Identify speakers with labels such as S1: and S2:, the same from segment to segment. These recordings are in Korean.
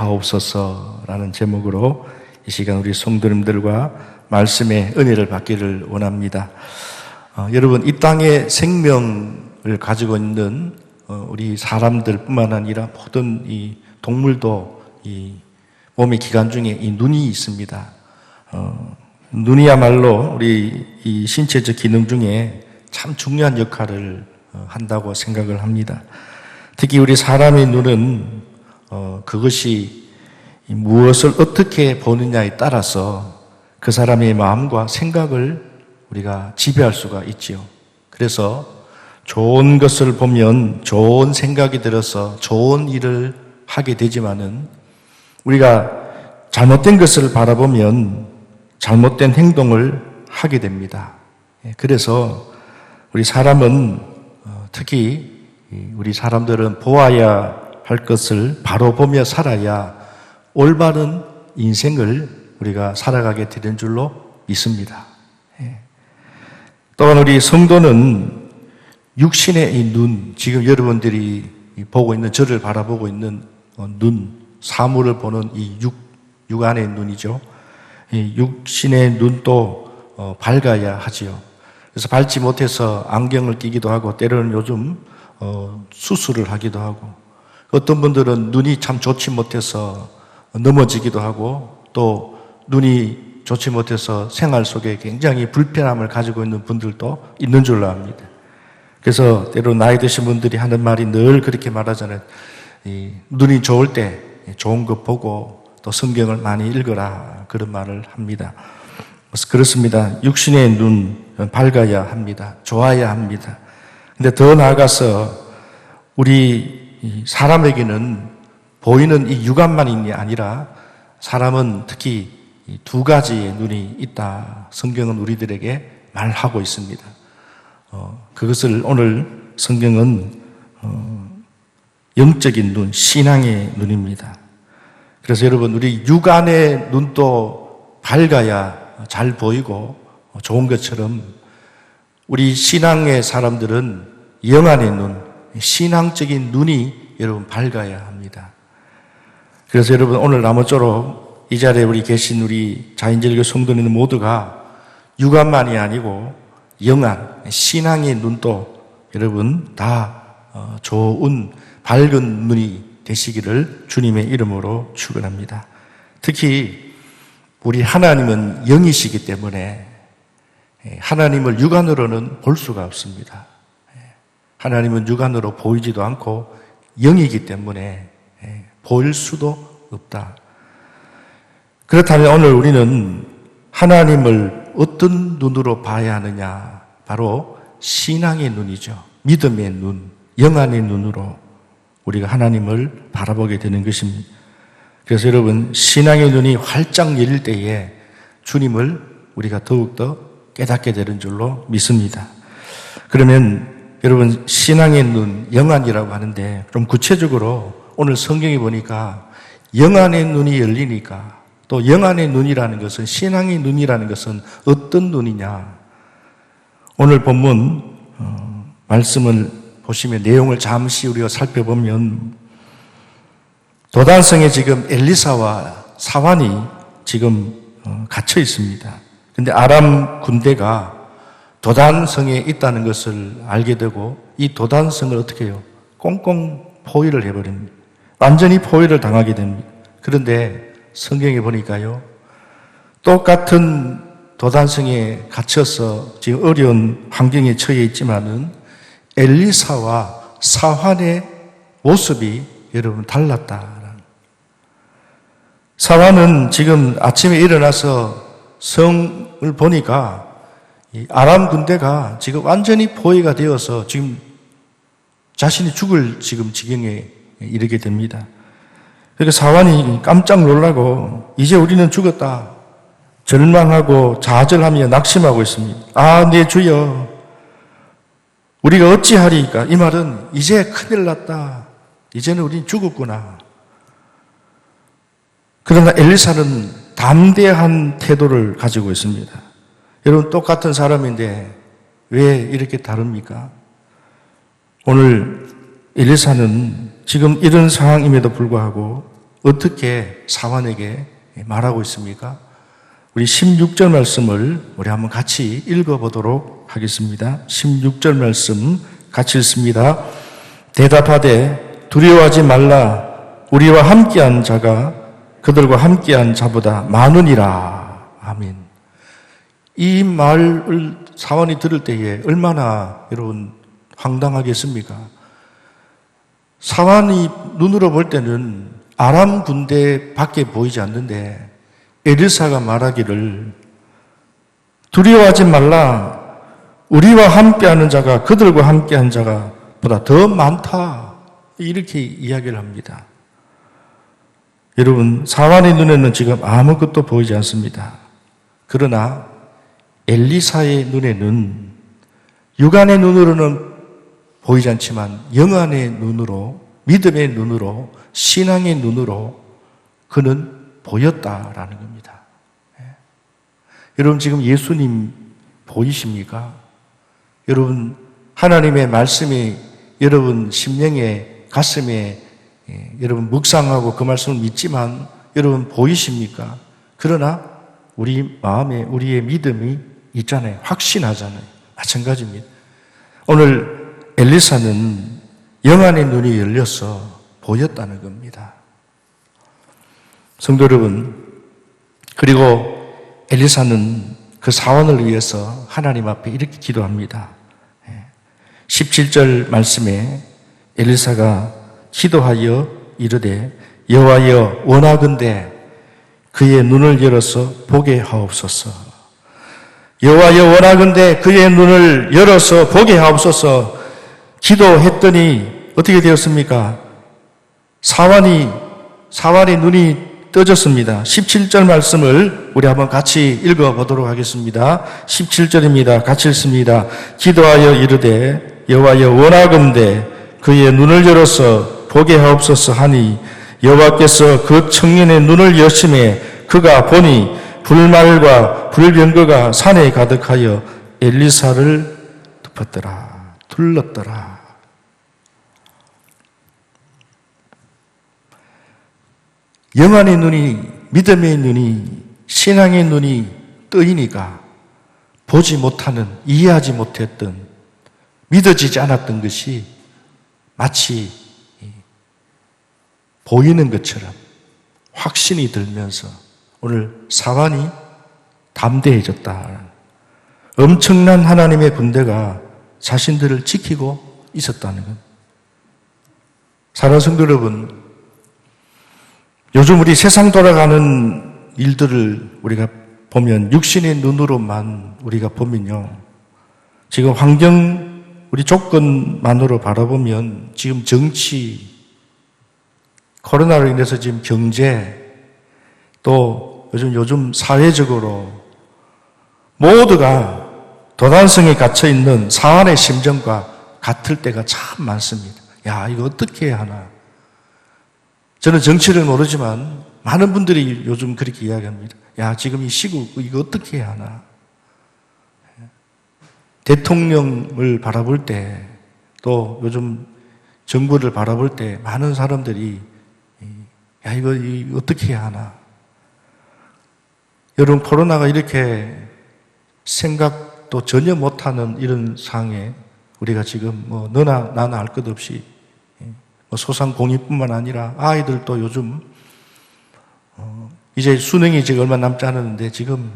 S1: 하옵소서라는 제목으로 이 시간 우리 성도님들과 말씀의 은혜를 받기를 원합니다. 여러분, 이 땅에 생명을 가지고 있는 우리 사람들뿐만 아니라 모든 이 동물도 이 몸의 기관 중에 이 눈이 있습니다. 눈이야말로 우리 이 신체적 기능 중에 참 중요한 역할을 한다고 생각을 합니다. 특히 우리 사람의 눈은 그것이 무엇을 어떻게 보느냐에 따라서 그 사람의 마음과 생각을 우리가 지배할 수가 있지요. 그래서 좋은 것을 보면 좋은 생각이 들어서 좋은 일을 하게 되지만은 우리가 잘못된 것을 바라보면 잘못된 행동을 하게 됩니다. 그래서 우리 사람은 특히 우리 사람들은 보아야 할 것을 바로 보며 살아야 올바른 인생을 우리가 살아가게 되는 줄로 믿습니다. 또한 우리 성도는 육신의 이 눈, 지금 여러분들이 보고 있는, 저를 바라보고 있는 눈, 사물을 보는 이 육안의 눈이죠. 이 육신의 눈도 밝아야 하지요. 그래서 밝지 못해서 안경을 끼기도 하고 때로는 요즘 수술을 하기도 하고 어떤 분들은 눈이 참 좋지 못해서 넘어지기도 하고 또 눈이 좋지 못해서 생활 속에 굉장히 불편함을 가지고 있는 분들도 있는 줄로 압니다. 그래서 때로 나이 드신 분들이 하는 말이 늘 그렇게 말하잖아요. 눈이 좋을 때 좋은 것 보고 또 성경을 많이 읽어라, 그런 말을 합니다. 그래서 그렇습니다. 육신의 눈 밝아야 합니다. 좋아야 합니다. 근데 더 나아가서 우리 사람에게는 보이는 이 육안만이 아니라 사람은 특히 두 가지의 눈이 있다. 성경은 우리들에게 말하고 있습니다. 그것을 오늘 성경은 영적인 눈, 신앙의 눈입니다. 그래서 여러분, 우리 육안의 눈도 밝아야 잘 보이고 좋은 것처럼 우리 신앙의 사람들은 영안의 눈, 신앙적인 눈이 여러분 밝아야 합니다. 그래서 여러분, 오늘 아무쪼록 이 자리에 우리 계신 우리 자인절교 성도님 모두가 육안만이 아니고 영안, 신앙의 눈도 여러분 다 좋은 밝은 눈이 되시기를 주님의 이름으로 축원합니다. 특히 우리 하나님은 영이시기 때문에 하나님을 육안으로는 볼 수가 없습니다. 하나님은 육안으로 보이지도 않고 영이기 때문에 보일 수도 없다. 그렇다면 오늘 우리는 하나님을 어떤 눈으로 봐야 하느냐? 바로 신앙의 눈이죠. 믿음의 눈, 영안의 눈으로 우리가 하나님을 바라보게 되는 것입니다. 그래서 여러분, 신앙의 눈이 활짝 열릴 때에 주님을 우리가 더욱더 깨닫게 되는 줄로 믿습니다. 그러면 여러분, 신앙의 눈, 영안이라고 하는데 좀 구체적으로 오늘 성경에 보니까 영안의 눈이 열리니까, 또 영안의 눈이라는 것은, 신앙의 눈이라는 것은 어떤 눈이냐? 오늘 본문 말씀을 보시면 내용을 잠시 우리가 살펴보면 도단성에 지금 엘리사와 사환이 지금 갇혀 있습니다. 그런데 아람 군대가 도단성에 있다는 것을 알게 되고 이 도단성을 어떻게 해요? 꽁꽁 포위를 해버립니다. 완전히 포위를 당하게 됩니다. 그런데 성경에 보니까요, 똑같은 도단성에 갇혀서 지금 어려운 환경에 처해 있지만은 엘리사와 사환의 모습이 여러분 달랐다. 사환은 지금 아침에 일어나서 성을 보니까 이 아람 군대가 지금 완전히 포위가 되어서 지금 자신이 죽을 지금 지경에 이르게 됩니다. 그러니까 사환이 깜짝 놀라고 이제 우리는 죽었다. 절망하고 좌절하며 낙심하고 있습니다. 아, 내 주여, 우리가 어찌하리까? 이 말은 이제 큰일 났다. 이제는 우린 죽었구나. 그러나 엘리사는 담대한 태도를 가지고 있습니다. 여러분, 똑같은 사람인데 왜 이렇게 다릅니까? 오늘 엘리사는 지금 이런 상황임에도 불구하고 어떻게 사환에게 말하고 있습니까? 우리 16절 말씀을 우리 한번 같이 읽어보도록 하겠습니다. 16절 말씀 같이 읽습니다. 대답하되 두려워하지 말라. 우리와 함께한 자가 그들과 함께한 자보다 많으니라. 아멘. 이 말을 사환이 들을 때에 얼마나 여러분 황당하겠습니까? 사환이 눈으로 볼 때는 아람 군대 밖에 보이지 않는데 엘리사가 말하기를 두려워하지 말라. 우리와 함께하는 자가 그들과 함께한 자가 보다 더 많다. 이렇게 이야기를 합니다. 여러분, 사환의 눈에는 지금 아무것도 보이지 않습니다. 그러나 엘리사의 눈에는 육안의 눈으로는 보이지 않지만 영안의 눈으로, 믿음의 눈으로, 신앙의 눈으로 그는 보였다라는 겁니다. 여러분, 지금 예수님 보이십니까? 여러분, 하나님의 말씀이 여러분 심령에, 가슴에 여러분 묵상하고 그 말씀을 믿지만 여러분 보이십니까? 그러나 우리 마음에 우리의 믿음이 있잖아요. 확신하잖아요. 마찬가지입니다. 오늘 엘리사는 영안의 눈이 열려서 보였다는 겁니다. 성도 여러분, 그리고 엘리사는 그 사원을 위해서 하나님 앞에 이렇게 기도합니다. 17절 말씀에 엘리사가 기도하여 이르되 여호와여 원하건대 그의 눈을 열어서 보게 하옵소서. 여호와여 원하건대 그의 눈을 열어서 보게 하옵소서. 기도했더니 어떻게 되었습니까? 사환의 눈이 떠졌습니다. 17절 말씀을 우리 한번 같이 읽어보도록 하겠습니다. 17절입니다. 같이 읽습니다. 기도하여 이르되 여호와여 원하건대 그의 눈을 열어서 보게 하옵소서 하니 여호와께서 그 청년의 눈을 여심해 그가 보니 불말과 불병거가 산에 가득하여 엘리사를 덮었더라. 둘렀더라. 영안의 눈이, 믿음의 눈이, 신앙의 눈이 뜨이니까 보지 못하는, 이해하지 못했던, 믿어지지 않았던 것이 마치 보이는 것처럼 확신이 들면서 오늘 사환이 담대해졌다. 엄청난 하나님의 군대가 자신들을 지키고 있었다는 것. 사랑하는 성도 여러분, 요즘 우리 세상 돌아가는 일들을 우리가 보면 육신의 눈으로만 우리가 보면요. 지금 환경, 우리 조건만으로 바라보면 지금 정치, 코로나로 인해서 지금 경제, 또 요즘 사회적으로 모두가 도단성에 갇혀있는 사환의 심정과 같을 때가 참 많습니다. 야, 이거 어떻게 해야 하나. 저는 정치를 모르지만 많은 분들이 요즘 그렇게 이야기합니다. 야, 지금 이 시국 이거 어떻게 해야 하나. 대통령을 바라볼 때, 또 요즘 정부를 바라볼 때 많은 사람들이 야, 이거 어떻게 해야 하나. 여러분, 코로나가 이렇게 생각도 전혀 못하는 이런 상황에 우리가 지금 너나 나나 알 것 없이 소상공인뿐만 아니라 아이들도 요즘 이제 수능이 지금 얼마 남지 않았는데 지금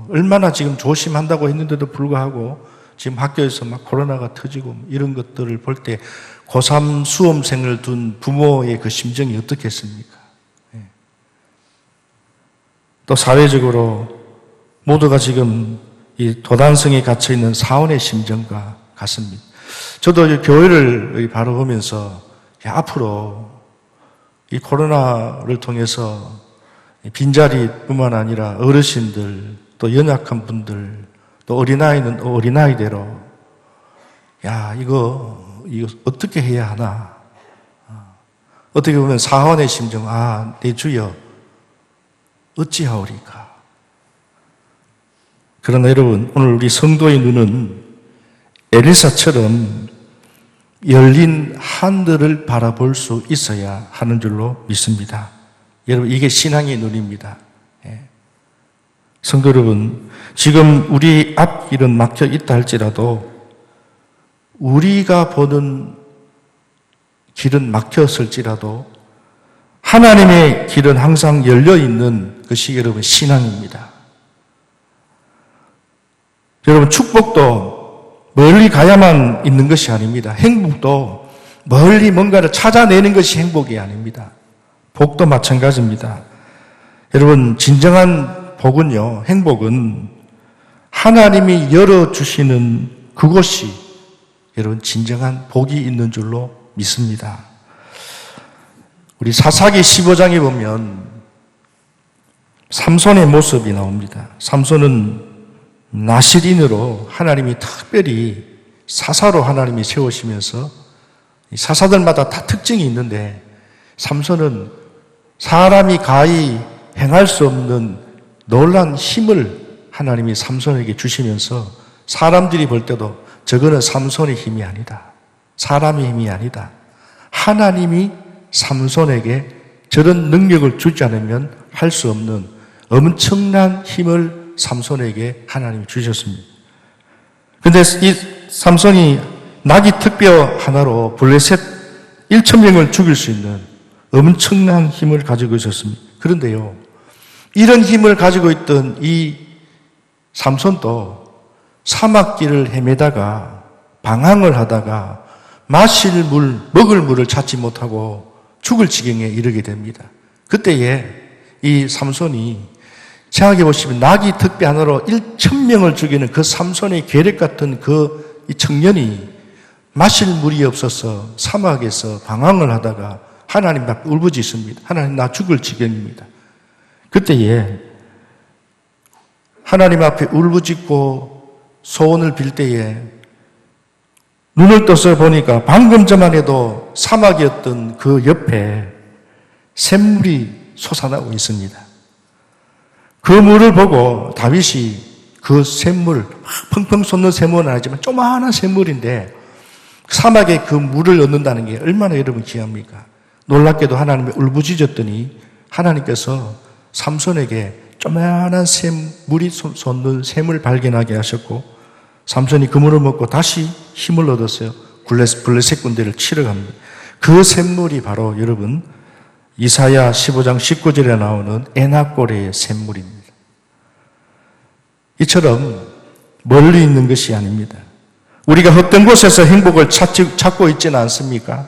S1: 얼마나 지금 조심한다고 했는데도 불구하고 지금 학교에서 막 코로나가 터지고 이런 것들을 볼 때 고3 수험생을 둔 부모의 그 심정이 어떻겠습니까? 또 사회적으로 모두가 지금 이 도단성에 갇혀있는 사원의 심정과 같습니다. 저도 교회를 바라보면서 앞으로 이 코로나를 통해서 빈자리뿐만 아니라 어르신들, 또 연약한 분들, 또 어린아이는 어린아이대로 야, 이거 어떻게 해야 하나. 어떻게 보면 사환의 심정, 내 주여 어찌하오리까. 그러나 여러분, 오늘 우리 성도의 눈은 엘리사처럼 열린 하늘을 바라볼 수 있어야 하는 줄로 믿습니다. 여러분, 이게 신앙의 눈입니다. 예. 성도 여러분, 지금 우리 앞길은 막혀 있다 할지라도 우리가 보는 길은 막혔을지라도 하나님의 길은 항상 열려 있는 것이 여러분 신앙입니다. 여러분, 축복도 멀리 가야만 있는 것이 아닙니다. 행복도 멀리 뭔가를 찾아내는 것이 행복이 아닙니다. 복도 마찬가지입니다. 여러분, 진정한 복은요, 행복은 하나님이 열어주시는 그곳이 여러분 진정한 복이 있는 줄로 믿습니다. 우리 사사기 15장에 보면 삼손의 모습이 나옵니다. 삼손은 나실인으로 하나님이 특별히 사사로 하나님이 세우시면서 사사들마다 다 특징이 있는데 삼손은 사람이 가히 행할 수 없는 놀란 힘을 하나님이 삼손에게 주시면서 사람들이 볼 때도 저거는 삼손의 힘이 아니다. 사람의 힘이 아니다. 하나님이 삼손에게 저런 능력을 주지 않으면 할 수 없는 엄청난 힘을 삼손에게 하나님이 주셨습니다. 그런데 이 삼손이 나귀 특뼈 하나로 블레셋 1,000명을 죽일 수 있는 엄청난 힘을 가지고 있었습니다. 그런데요, 이런 힘을 가지고 있던 이 삼손도 사막길을 헤매다가 방황을 하다가 마실 물, 먹을 물을 찾지 못하고 죽을 지경에 이르게 됩니다. 그때에 이 삼손이 생각해 보시면 나귀 특배 하나로 1,000명을 죽이는 그 삼손의 계략 같은 그 이 청년이 마실 물이 없어서 사막에서 방황을 하다가 하나님 앞에 울부짖습니다. 하나님, 나 죽을 지경입니다. 그때에 하나님 앞에 울부짖고 소원을 빌 때에 눈을 떠서 보니까 방금 전만 해도 사막이었던 그 옆에 샘물이 솟아나고 있습니다. 그 물을 보고 다윗이 그 샘물, 펑펑 솟는 샘물은 아니지만 조그마한 샘물인데 사막에 그 물을 얻는다는 게 얼마나 여러분 귀합니까? 놀랍게도 하나님이 울부짖었더니 하나님께서 삼손에게 조그마한 물이 솟는 샘을 발견하게 하셨고 삼손이 그 물을 먹고 다시 힘을 얻었어요. 블레셋 군대를 치러 갑니다. 그 샘물이 바로 여러분 이사야 15장 19절에 나오는 에나꼬레의 샘물입니다. 이처럼 멀리 있는 것이 아닙니다. 우리가 헛된 곳에서 행복을 찾고 있지는 않습니까?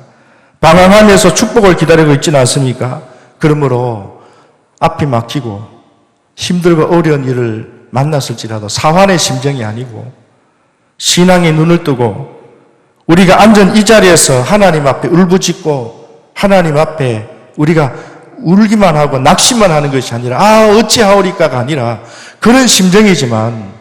S1: 방황하면서 축복을 기다리고 있지는 않습니까? 그러므로 앞이 막히고 힘들고 어려운 일을 만났을지라도 사환의 심정이 아니고 신앙의 눈을 뜨고 우리가 앉은 이 자리에서 하나님 앞에 울부짖고 하나님 앞에 우리가 울기만 하고 낙심만 하는 것이 아니라 어찌하오리까가 아니라 그런 심정이지만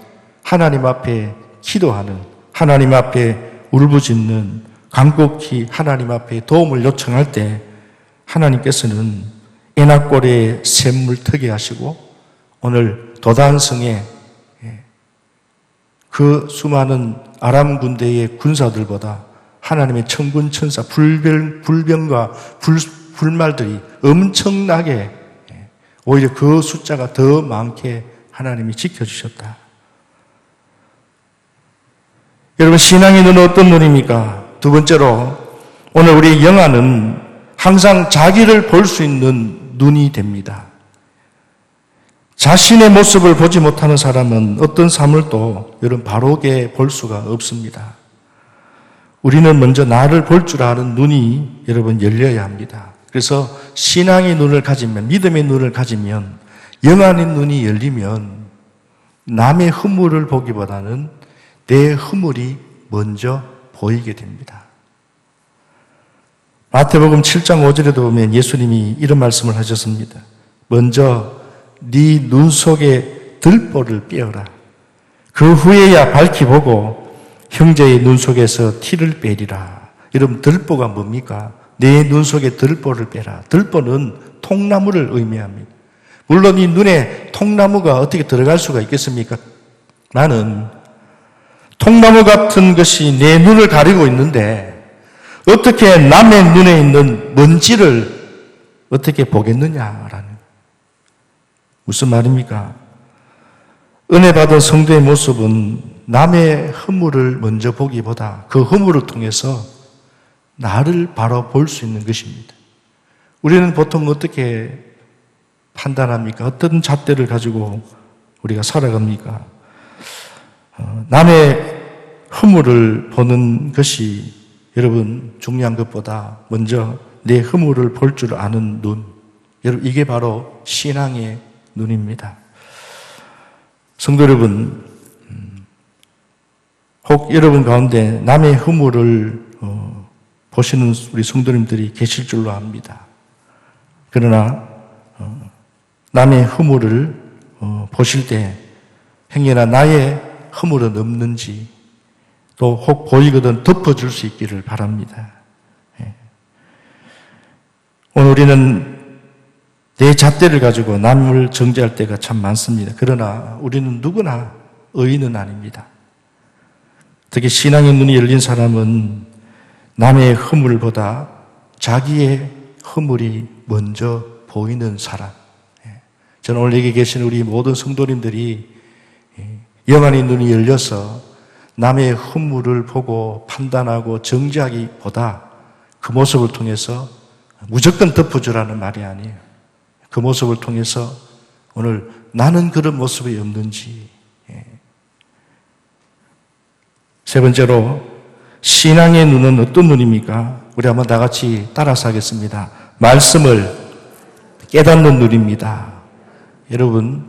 S1: 하나님 앞에 기도하는, 하나님 앞에 울부짖는, 간곡히 하나님 앞에 도움을 요청할 때 하나님께서는 에나꼬레의 샘물 트게 하시고 오늘 도단성에 그 수많은 아람 군대의 군사들보다 하나님의 천군 천사 불병과 불말들이 엄청나게 오히려 그 숫자가 더 많게 하나님이 지켜주셨다. 여러분, 신앙의 눈은 어떤 눈입니까? 두 번째로 오늘 우리 영안은 항상 자기를 볼 수 있는 눈이 됩니다. 자신의 모습을 보지 못하는 사람은 어떤 삶을 또 여러분 바로게 볼 수가 없습니다. 우리는 먼저 나를 볼 줄 아는 눈이 여러분 열려야 합니다. 그래서 신앙의 눈을 가지면, 믿음의 눈을 가지면, 영안의 눈이 열리면 남의 허물을 보기보다는 내 허물이 먼저 보이게 됩니다. 마태복음 7장 5절에도 보면 예수님이 이런 말씀을 하셨습니다. 먼저 네 눈 속에 들보를 빼어라. 그 후에야 밝히 보고 형제의 눈 속에서 티를 빼리라. 여러분, 들보가 뭡니까? 내 눈 속에 들보를 빼라. 들보는 통나무를 의미합니다. 물론 이 눈에 통나무가 어떻게 들어갈 수가 있겠습니까? 나는 통나무 같은 것이 내 눈을 가리고 있는데 어떻게 남의 눈에 있는 먼지를 어떻게 보겠느냐라는 거예요. 무슨 말입니까? 은혜 받은 성도의 모습은 남의 허물을 먼저 보기보다 그 허물을 통해서 나를 바라볼 수 있는 것입니다. 우리는 보통 어떻게 판단합니까? 어떤 잣대를 가지고 우리가 살아갑니까? 남의 허물을 보는 것이 여러분 중요한 것보다 먼저 내 허물을 볼 줄 아는 눈, 여러분 이게 바로 신앙의 눈입니다. 성도 여러분, 혹 여러분 가운데 남의 허물을 보시는 우리 성도님들이 계실 줄로 압니다. 그러나 남의 허물을 보실 때 행여나 나의 허물은 없는지 또 혹 보이거든 덮어줄 수 있기를 바랍니다. 오늘 우리는 내 잣대를 가지고 남을 정죄할 때가 참 많습니다. 그러나 우리는 누구나 의인은 아닙니다. 특히 신앙의 눈이 열린 사람은 남의 허물보다 자기의 허물이 먼저 보이는 사람. 저는 오늘 여기 계신 우리 모든 성도님들이 영안의 눈이 열려서 남의 허물을 보고 판단하고 정죄하기보다 그 모습을 통해서 무조건 덮어주라는 말이 아니에요. 그 모습을 통해서 오늘 나는 그런 모습이 없는지. 세 번째로 신앙의 눈은 어떤 눈입니까? 우리 한번 다 같이 따라서 하겠습니다. 말씀을 깨닫는 눈입니다. 여러분,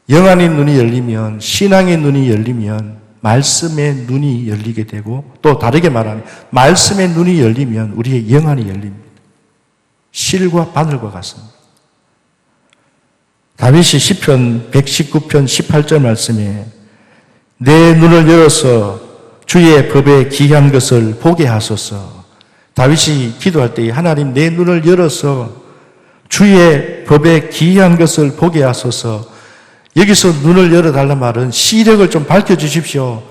S1: 영안의 눈이 열리면, 신앙의 눈이 열리면 말씀의 눈이 열리게 되고, 또 다르게 말하면 말씀의 눈이 열리면 우리의 영안이 열립니다. 실과 바늘과 같습니다. 다윗이 시편 119편 18절 말씀에 내 눈을 열어서 주의 법에 기이한 것을 보게 하소서. 다윗이 기도할 때 하나님 내 눈을 열어서 주의 법에 기이한 것을 보게 하소서. 여기서 눈을 열어달란 말은 시력을 좀 밝혀주십시오.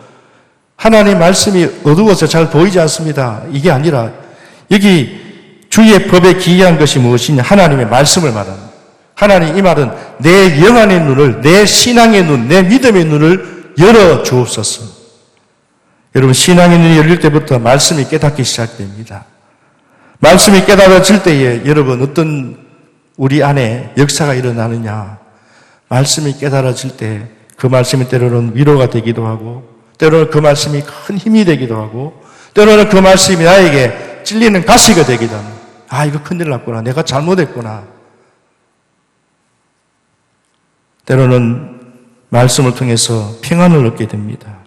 S1: 하나님의 말씀이 어두워서 잘 보이지 않습니다. 이게 아니라 여기 주의 법에 기이한 것이 무엇이냐? 하나님의 말씀을 말합니다. 하나님 이 말은 내 영안의 눈을, 내 신앙의 눈, 내 믿음의 눈을 열어 주옵소서. 여러분, 신앙의 눈이 열릴 때부터 말씀이 깨닫기 시작됩니다. 말씀이 깨달아질 때에 여러분 어떤 우리 안에 역사가 일어나느냐? 말씀이 깨달아질 때 그 말씀이 때로는 위로가 되기도 하고, 때로는 그 말씀이 큰 힘이 되기도 하고, 때로는 그 말씀이 나에게 찔리는 가시가 되기도 합니다. 아, 이거 큰일 났구나. 내가 잘못했구나. 때로는 말씀을 통해서 평안을 얻게 됩니다.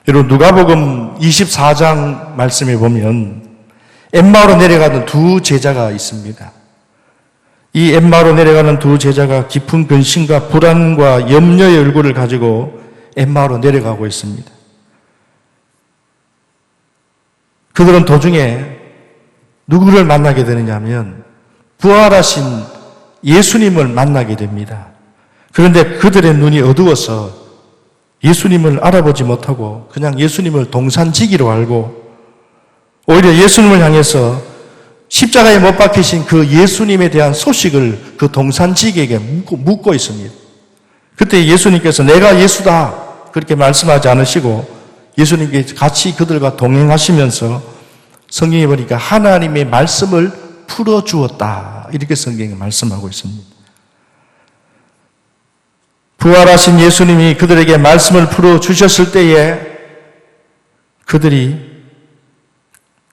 S1: 여러분, 누가복음 24장 말씀에 보면 엠마오로 내려가는 두 제자가 있습니다. 이 엠마오로 내려가는 두 제자가 깊은 근심과 불안과 염려의 얼굴을 가지고 엠마오로 내려가고 있습니다. 그들은 도중에 누구를 만나게 되느냐 하면 부활하신 예수님을 만나게 됩니다. 그런데 그들의 눈이 어두워서 예수님을 알아보지 못하고 그냥 예수님을 동산지기로 알고 오히려 예수님을 향해서 십자가에 못 박히신 그 예수님에 대한 소식을 그 동산지기에게 묻고 있습니다. 그때 예수님께서 내가 예수다 그렇게 말씀하지 않으시고 예수님께 같이 그들과 동행하시면서 성경에 보니까 하나님의 말씀을 풀어주었다 이렇게 성경에 말씀하고 있습니다. 부활하신 예수님이 그들에게 말씀을 풀어주셨을 때에 그들이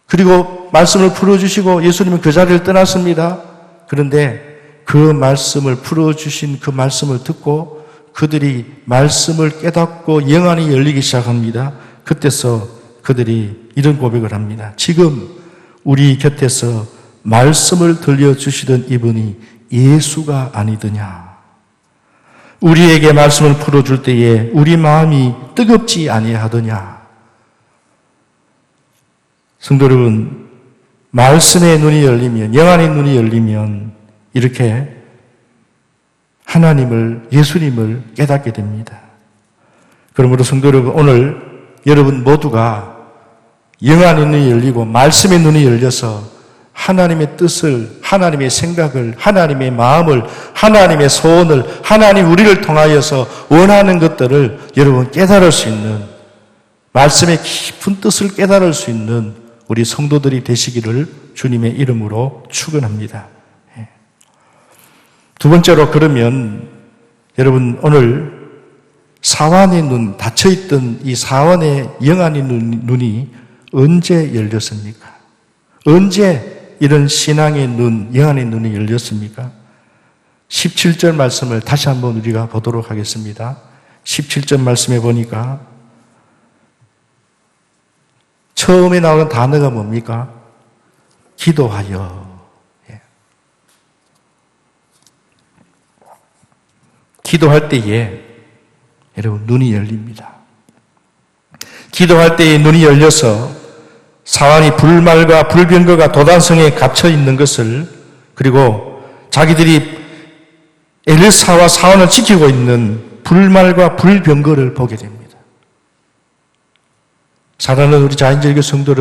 S1: 그리고 말씀을 풀어주시고 예수님은 그 자리를 떠났습니다. 그런데 그 말씀을 풀어주신 그 말씀을 듣고 그들이 말씀을 깨닫고 영안이 열리기 시작합니다. 그때서 그들이 이런 고백을 합니다. 지금 우리 곁에서 말씀을 들려주시던 이분이 예수가 아니더냐. 우리에게 말씀을 풀어줄 때에 우리 마음이 뜨겁지 아니하더냐. 성도 여러분, 말씀의 눈이 열리면, 영안의 눈이 열리면 이렇게 하나님을, 예수님을 깨닫게 됩니다. 그러므로 성도 여러분, 오늘 여러분 모두가 영안의 눈이 열리고 말씀의 눈이 열려서 하나님의 뜻을, 하나님의 생각을, 하나님의 마음을, 하나님의 소원을, 하나님 우리를 통하여서 원하는 것들을 여러분 깨달을 수 있는, 말씀의 깊은 뜻을 깨달을 수 있는 우리 성도들이 되시기를 주님의 이름으로 축원합니다. 두 번째로, 그러면 여러분 오늘 사완의 눈, 닫혀있던 이 사완의 영안의 눈이 언제 열렸습니까? 언제 이런 신앙의 눈, 영안의 눈이 열렸습니까? 17절 말씀을 다시 한번 우리가 보도록 하겠습니다. 17절 말씀에 보니까 처음에 나오는 단어가 뭡니까? 기도하여. 기도할 때에 여러분 눈이 열립니다. 기도할 때에 눈이 열려서 사완이 불말과 불병거가 도단성에 갇혀 있는 것을, 그리고 자기들이 엘사와 사완을 지키고 있는 불말과 불병거를 보게 됩니다. 사랑하는 우리 자연절교 성도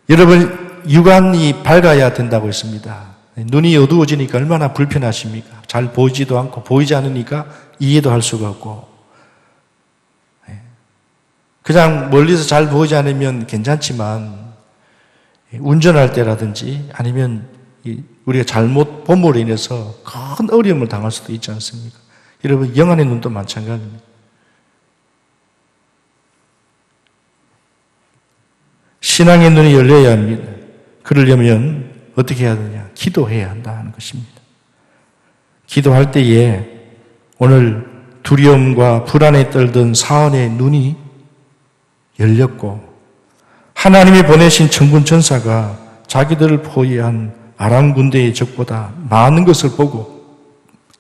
S1: 여러분 육안이 밝아야 된다고 했습니다. 눈이 어두워지니까 얼마나 불편하십니까? 잘 보이지도 않고 보이지 않으니까 이해도 할 수가 없고, 그냥 멀리서 잘 보이지 않으면 괜찮지만 운전할 때라든지 아니면 우리가 잘못 본으로 인해서 큰 어려움을 당할 수도 있지 않습니까? 여러분 영안의 눈도 마찬가지입니다. 신앙의 눈이 열려야 합니다. 그러려면 어떻게 해야 되냐? 기도해야 한다는 것입니다. 기도할 때에 오늘 두려움과 불안에 떨던 사원의 눈이 열렸고, 하나님이 보내신 천군 천사가 자기들을 포위한 아람 군대의 적보다 많은 것을 보고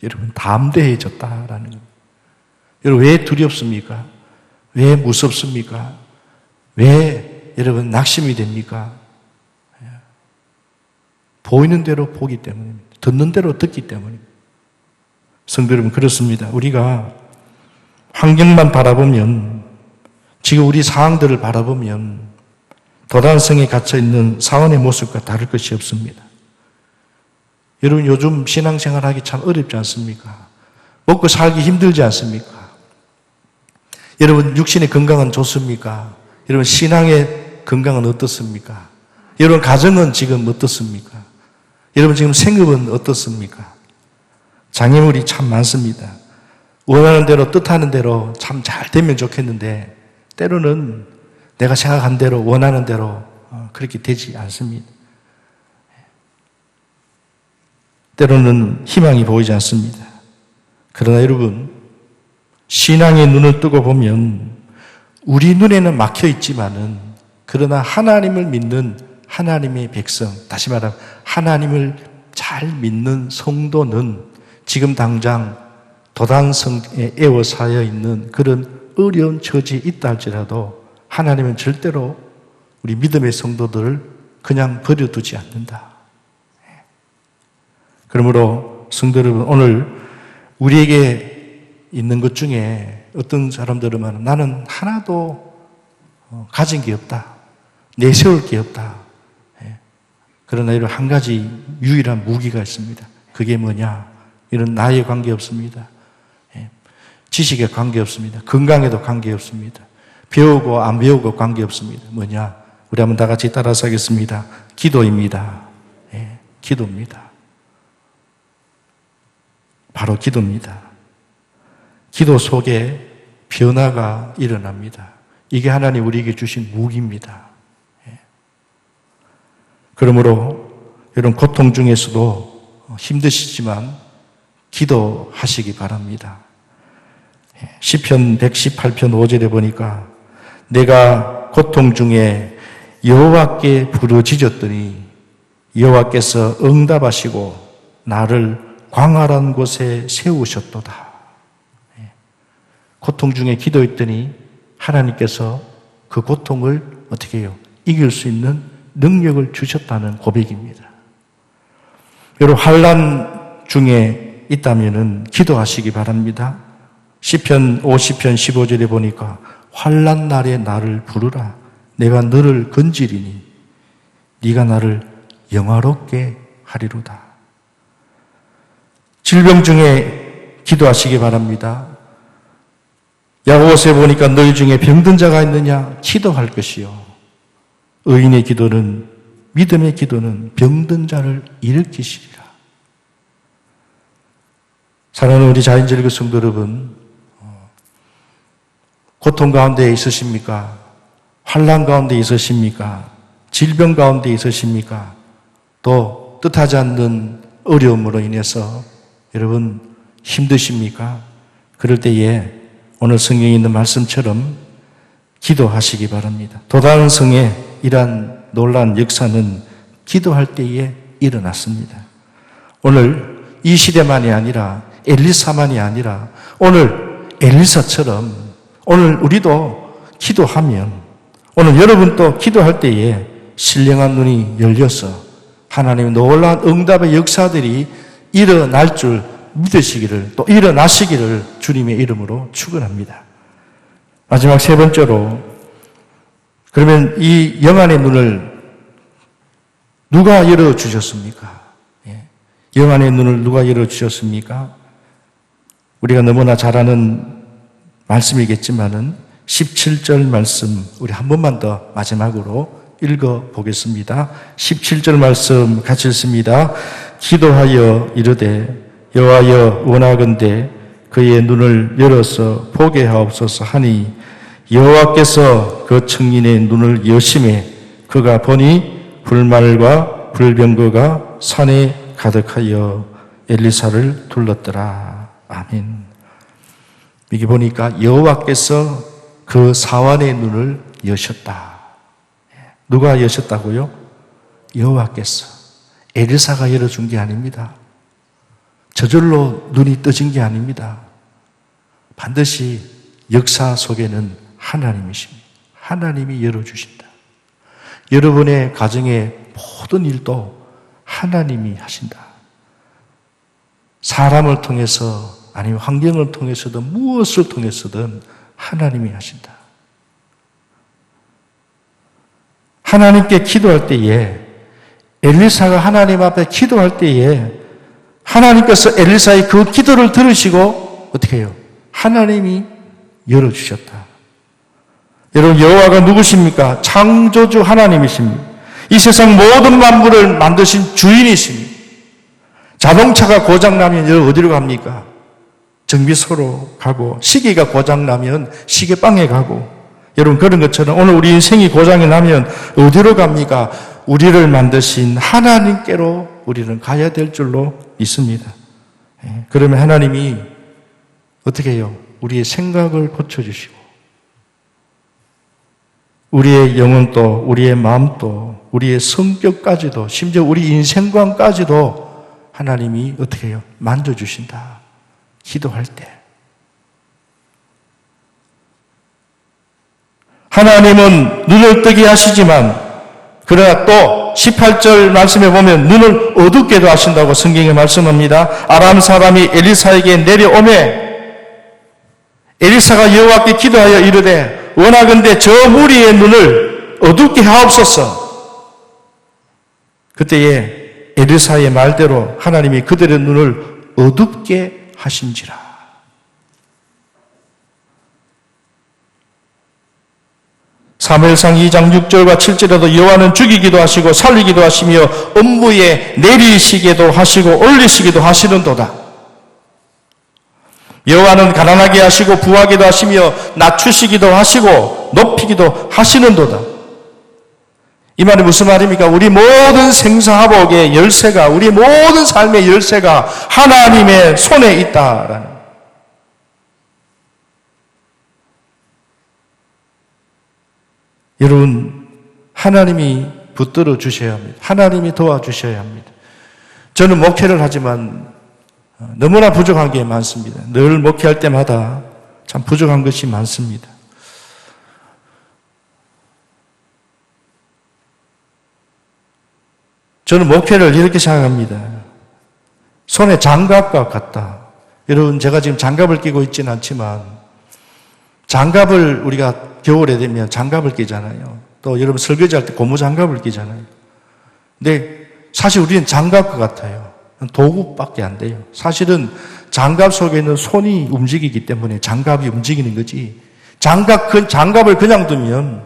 S1: 여러분 담대해졌다라는 겁니다. 여러분 왜 두렵습니까? 왜 무섭습니까? 왜 여러분 낙심이 됩니까? 보이는 대로 보기 때문입니다. 듣는 대로 듣기 때문입니다. 성도 여러분, 그렇습니다. 우리가 환경만 바라보면, 지금 우리 상황들을 바라보면 도단성에 갇혀있는 사원의 모습과 다를 것이 없습니다. 여러분 요즘 신앙생활하기 참 어렵지 않습니까? 먹고 살기 힘들지 않습니까? 여러분 육신의 건강은 좋습니까? 여러분 신앙의 건강은 어떻습니까? 여러분 가정은 지금 어떻습니까? 여러분 지금 생업은 어떻습니까? 장애물이 참 많습니다. 원하는 대로 뜻하는 대로 참 잘 되면 좋겠는데 때로는 내가 생각한 대로 원하는 대로 그렇게 되지 않습니다. 때로는 희망이 보이지 않습니다. 그러나 여러분 신앙의 눈을 뜨고 보면 우리 눈에는 막혀 있지만은 그러나 하나님을 믿는 하나님의 백성, 다시 말하면 하나님을 잘 믿는 성도는 지금 당장 도단성에 에워싸여 있는 그런 어려운 처지에 있다 할지라도 하나님은 절대로 우리 믿음의 성도들을 그냥 버려두지 않는다. 그러므로 성도 여러분, 오늘 우리에게 있는 것 중에 어떤 사람들은 말하면 나는 하나도 가진 게 없다. 내세울 게 없다. 그러나 이런 한 가지 유일한 무기가 있습니다. 그게 뭐냐? 이런 나이에 관계없습니다. 지식에 관계없습니다. 건강에도 관계없습니다. 배우고 안 배우고 관계없습니다. 뭐냐? 우리 한번 다 같이 따라서 하겠습니다. 기도입니다. 기도입니다. 바로 기도입니다. 기도 속에 변화가 일어납니다. 이게 하나님 우리에게 주신 무기입니다. 그러므로 이런 고통 중에서도 힘드시지만 기도하시기 바랍니다. 시편 118편 5절에 보니까 내가 고통 중에 여호와께 부르짖었더니 여호와께서 응답하시고 나를 광활한 곳에 세우셨도다. 고통 중에 기도했더니 하나님께서 그 고통을 어떻게 해요? 이길 수 있는 능력을 주셨다는 고백입니다. 여러분 환난 중에 있다면은 기도하시기 바랍니다. 시편 50편 15절에 보니까 환난 날에 나를 부르라. 내가 너를 건지리니 네가 나를 영화롭게 하리로다. 질병 중에 기도하시기 바랍니다. 야고보서에 보니까 너희 중에 병든 자가 있느냐? 기도할 것이요. 의인의 기도는, 믿음의 기도는 병든 자를 일으키시리라. 사랑하는 우리 자연절교 성도 여러분, 고통 가운데 있으십니까? 환난 가운데 있으십니까? 질병 가운데 있으십니까? 또 뜻하지 않는 어려움으로 인해서 여러분 힘드십니까? 그럴 때에 오늘 성경에 있는 말씀처럼 기도하시기 바랍니다. 도단성의 이러한 놀라운 역사는 기도할 때에 일어났습니다. 오늘 이 시대만이 아니라 엘리사만이 아니라 오늘 엘리사처럼 오늘 우리도 기도하면 오늘 여러분도 기도할 때에 신령한 눈이 열려서 하나님의 놀라운 응답의 역사들이 일어날 줄 믿으시기를 또 일어나시기를 주님의 이름으로 축원합니다. 마지막 세 번째로 그러면 이 영안의 눈을 누가 열어주셨습니까? 영안의 눈을 누가 열어주셨습니까? 우리가 너무나 잘 아는 말씀이겠지만은 17절 말씀 우리 한 번만 더 마지막으로 읽어보겠습니다. 17절 말씀 같이 읽습니다. 기도하여 이르되 여호와여 원하건대 그의 눈을 열어서 보게 하옵소서 하니 여호와께서 그 청년의 눈을 여심해 그가 보니 불말과 불병거가 산에 가득하여 엘리사를 둘렀더라. 아멘. 여기 보니까 여호와께서 그 사환의 눈을 여셨다. 누가 여셨다고요? 여호와께서. 엘리사가 열어준 게 아닙니다. 저절로 눈이 떠진 게 아닙니다. 반드시 역사 속에는 하나님이십니다. 하나님이 열어주신다. 여러분의 가정의 모든 일도 하나님이 하신다. 사람을 통해서 아니면 환경을 통해서든 무엇을 통해서든 하나님이 하신다. 하나님께 기도할 때에 엘리사가 하나님 앞에 기도할 때에 하나님께서 엘리사의 그 기도를 들으시고 어떻게 해요? 하나님이 열어주셨다. 여러분 여호와가 누구십니까? 창조주 하나님이십니다. 이 세상 모든 만물을 만드신 주인이십니다. 자동차가 고장나면 여러분 어디로 갑니까? 정비소로 가고 시계가 고장나면 시계방에 가고 여러분 그런 것처럼 오늘 우리 인생이 고장이 나면 어디로 갑니까? 우리를 만드신 하나님께로 우리는 가야 될 줄로 믿습니다. 그러면 하나님이 어떻게 해요? 우리의 생각을 고쳐주시고 우리의 영혼도 우리의 마음도 우리의 성격까지도 심지어 우리 인생관까지도 하나님이 어떻게 해요? 만져주신다. 기도할 때. 하나님은 눈을 뜨게 하시지만 그러나 또 18절 말씀에 보면 눈을 어둡게도 하신다고 성경에 말씀합니다. 아람 사람이 엘리사에게 내려오매 엘리사가 여호와께 기도하여 이르되 원하건대 저 무리의 눈을 어둡게 하옵소서. 그때에 엘리사의 말대로 하나님이 그들의 눈을 어둡게 하신지라. 사무엘상 2장 6절과 7절에도 여호와는 죽이기도 하시고 살리기도 하시며 음부에 내리시기도 하시고 올리시기도 하시는도다. 여호와는 가난하게 하시고 부하기도 하시며 낮추시기도 하시고 높이기도 하시는도다. 이 말이 무슨 말입니까? 우리 모든 생사화복의 열쇠가 우리 모든 삶의 열쇠가 하나님의 손에 있다라는. 여러분 하나님이 붙들어 주셔야 합니다. 하나님이 도와주셔야 합니다. 저는 목회를 하지만 너무나 부족한 게 많습니다. 늘 목회할 때마다 참 부족한 것이 많습니다. 저는 목회를 이렇게 생각합니다. 손에 장갑과 같다. 여러분 제가 지금 장갑을 끼고 있지는 않지만 장갑을 우리가 겨울에 되면 장갑을 끼잖아요. 또 여러분 설거지할 때 고무 장갑을 끼잖아요. 근데 사실 우리는 장갑 같아요. 도구밖에 안 돼요. 사실은 장갑 속에 있는 손이 움직이기 때문에 장갑이 움직이는 거지. 장갑을 그냥 두면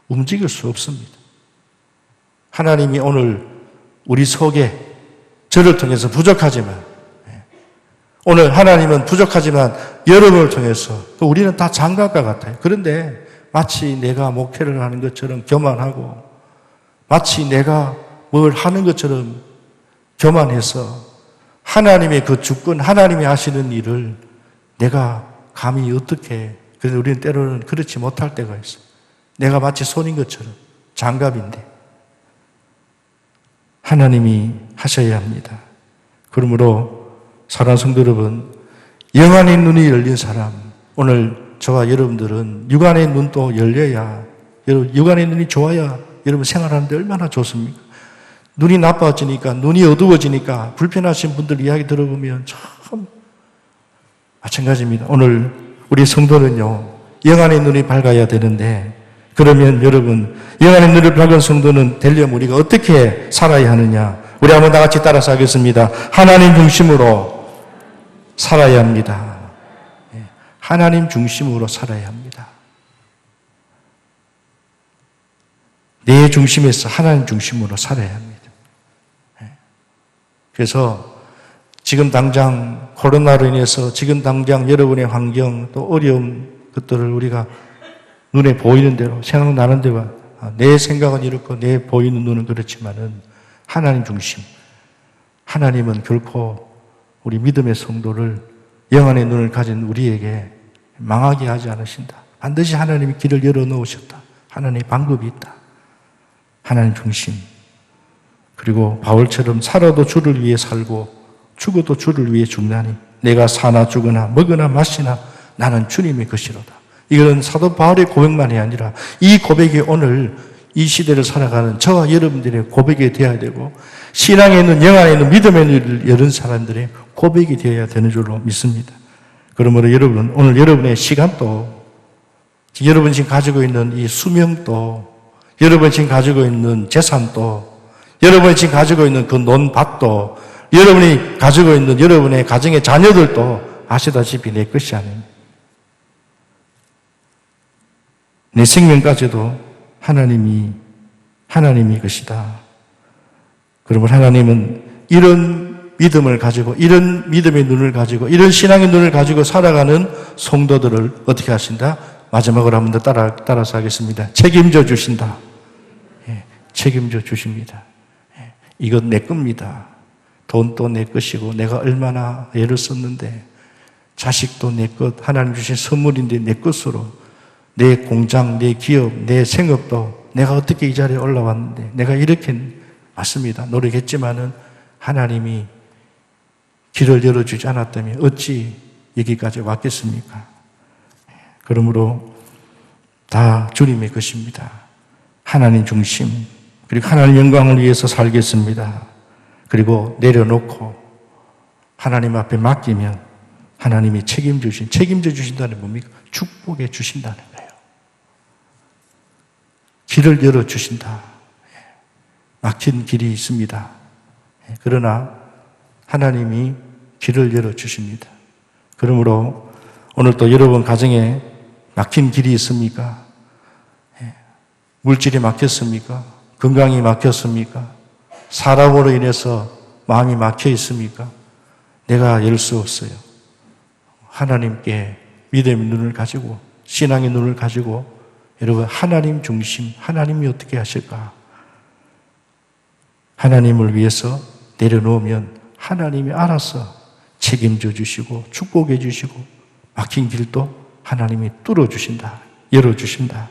S1: 움직일 수 없습니다. 하나님이 오늘 우리 속에 저를 통해서 부족하지만, 오늘 하나님은 부족하지만 여러분을 통해서 우리는 다 장갑과 같아요. 그런데 마치 내가 목회를 하는 것처럼 교만하고, 마치 내가 뭘 하는 것처럼 교만해서 하나님의 그 주권, 하나님이 하시는 일을 내가 감히 어떻게, 그래서 우리는 때로는 그렇지 못할 때가 있어요. 내가 마치 손인 것처럼 장갑인데 하나님이 하셔야 합니다. 그러므로 사랑하는 성도 여러분, 영안의 눈이 열린 사람, 오늘 저와 여러분들은 육안의 눈도 열려야, 육안의 눈이 좋아야 여러분 생활하는데 얼마나 좋습니까? 눈이 나빠지니까, 눈이 어두워지니까 불편하신 분들 이야기 들어보면 참 마찬가지입니다. 오늘 우리 성도는요, 영안의 눈이 밝아야 되는데, 그러면 여러분, 영안의 눈을 밝은 성도는 되려면 우리가 어떻게 살아야 하느냐? 우리 한번 다 같이 따라서 하겠습니다. 하나님 중심으로 살아야 합니다. 하나님 중심으로 살아야 합니다. 내 중심에서 하나님 중심으로 살아야 합니다. 그래서 지금 당장 코로나로 인해서 지금 당장 여러분의 환경 또 어려운 것들을 우리가 눈에 보이는 대로 생각나는 대로, 내 생각은 이렇고 내 보이는 눈은 그렇지만은 하나님 중심, 하나님은 결코 우리 믿음의 성도를, 영안의 눈을 가진 우리에게 망하게 하지 않으신다. 반드시 하나님이 길을 열어놓으셨다. 하나님의 방법이 있다. 하나님 중심. 그리고 바울처럼 살아도 주를 위해 살고 죽어도 주를 위해 죽나니 내가 사나 죽으나 먹으나 마시나 나는 주님의 것이로다. 이건 사도 바울의 고백만이 아니라 이 고백이 오늘 이 시대를 살아가는 저와 여러분들의 고백이 되어야 되고, 신앙에 있는, 영안에 있는 믿음의 눈을 여는 사람들의 고백이 되어야 되는 줄로 믿습니다. 그러므로 여러분, 오늘 여러분의 시간도, 여러분이 지금 가지고 있는 이 수명도, 여러분이 지금 가지고 있는 재산도, 여러분이 지금 가지고 있는 그 논밭도, 여러분이 가지고 있는 여러분의 가정의 자녀들도 아시다시피 내 것이 아닙니다. 내 생명까지도 하나님이 것이다. 그러면 하나님은 이런 믿음을 가지고, 이런 믿음의 눈을 가지고, 이런 신앙의 눈을 가지고 살아가는 성도들을 어떻게 하신다? 마지막으로 한 번 더 따라서 하겠습니다. 책임져 주신다. 책임져 주십니다. 이건 내 겁니다. 돈도 내 것이고 내가 얼마나 애를 썼는데, 자식도 내 것, 하나님 주신 선물인데 내 것으로, 내 공장, 내 기업, 내 생업도 내가 어떻게 이 자리에 올라왔는데, 내가 이렇게 맞습니다. 노력했지만은 하나님이 길을 열어주지 않았다면 어찌 여기까지 왔겠습니까? 그러므로 다 주님의 것입니다. 하나님 중심, 그리고 하나님 영광을 위해서 살겠습니다. 그리고 내려놓고 하나님 앞에 맡기면 하나님이 책임져 주신다는 게 뭡니까? 축복해 주신다는 거예요. 길을 열어주신다. 막힌 길이 있습니다. 그러나 하나님이 길을 열어주십니다. 그러므로 오늘 또 여러분 가정에 막힌 길이 있습니까? 물질이 막혔습니까? 건강이 막혔습니까? 사람으로 인해서 마음이 막혀 있습니까? 내가 열 수 없어요. 하나님께 믿음의 눈을 가지고, 신앙의 눈을 가지고, 여러분 하나님 중심, 하나님이 어떻게 하실까? 하나님을 위해서 내려놓으면 하나님이 알아서 책임져 주시고 축복해 주시고, 막힌 길도 하나님이 뚫어주신다, 열어주신다.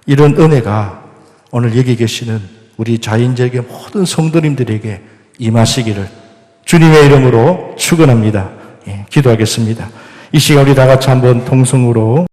S1: 이런 은혜가 오늘 여기 계시는 우리 자연적인 모든 성도님들에게 임하시기를 주님의 이름으로 축원합니다. 기도하겠습니다. 이 시간 우리 다 같이 한번 통성으로